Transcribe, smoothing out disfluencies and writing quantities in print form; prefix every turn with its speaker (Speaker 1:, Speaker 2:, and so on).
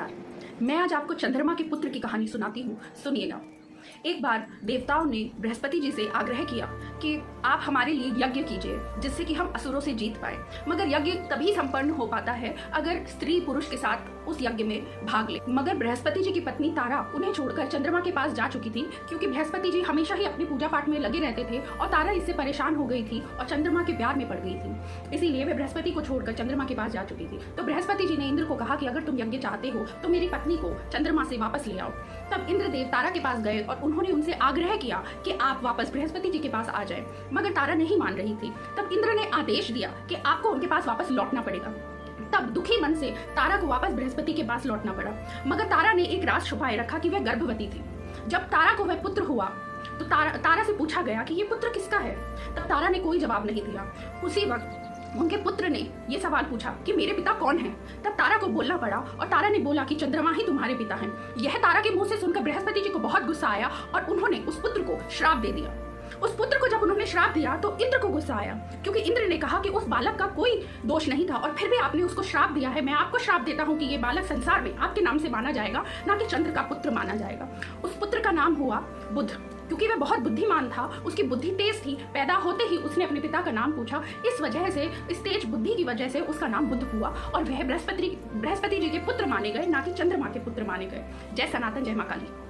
Speaker 1: नमस्कार। मैं आज आपको चंद्रमा के पुत्र की कहानी सुनाती हूँ, सुनिएगा। एक बार देवताओं ने बृहस्पति जी से आग्रह किया कि आप हमारे लिए यज्ञ कीजिए जिससे कि हम असुरों से जीत पाए। मगर यज्ञ तभी संपन्न हो पाता है अगर स्त्री पुरुष के साथ उस यज्ञ में भाग ले। मगर बृहस्पति जी की पत्नी तारा उन्हें छोड़कर चंद्रमा के पास जा चुकी थी, क्योंकि बृहस्पति जी हमेशा ही अपनी पूजा पाठ में लगे रहते थे और तारा इससे परेशान हो गई थी और चंद्रमा के प्यार में पड़ गई थी। इसीलिए वे बृहस्पति को छोड़कर चंद्रमा के पास जा चुकी थी। तो बृहस्पति जी ने इंद्र को कहा कि अगर तुम यज्ञ चाहते हो तो मेरी पत्नी को चंद्रमा से वापस ले आओ। तब इंद्रदेव तारा के पास गए और उन्होंने उनसे आग्रह किया कि आप वापस बृहस्पति जी के पास आ जाए। मगर तारा नहीं मान रही थी। तब इंद्र ने आदेश दिया कि आपको उनके पास वापस लौटना पड़ेगा। तब दुखी मन से तारा को वापस बृहस्पति के पास लौटना पड़ा। मगर तारा ने एक राज छुपाए रखा कि वह गर्भवती थी। जब तारा को वह पुत्र हुआ तो तारा से पूछा गया कि ये पुत्र किसका है। तब तारा ने कोई जवाब नहीं दिया। उसी वक्त उनके पुत्र ने ये सवाल पूछा कि मेरे पिता कौन हैं। तब तारा को बोलना पड़ा और तारा ने बोला कि चंद्रमा ही तुम्हारे पिता हैं। यह तारा के मुंह से सुनकर बृहस्पति जी को बहुत गुस्सा आया और उन्होंने उस पुत्र को श्राप दे दिया। उस पुत्र को जब उन्होंने श्राप दिया तो इंद्र को गुस्सा आया, क्योंकि इंद्र ने कहा कि उस बालक का कोई दोष नहीं था और फिर भी आपने उसको श्राप दिया है। मैं आपको श्राप देता हूँ कि ये बालक संसार में आपके नाम से माना जाएगा, ना कि चंद्र का पुत्र माना जाएगा। उस पुत्र का नाम हुआ बुध, क्योंकि वह बहुत बुद्धिमान था, उसकी बुद्धि तेज थी। पैदा होते ही उसने अपने पिता का नाम पूछा। इस वजह से, इस तेज बुद्धि की वजह से उसका नाम बुध हुआ और वह बृहस्पति जी के पुत्र माने गए, ना कि चंद्रमा के पुत्र माने गए। जय सनातन, जय मां काली।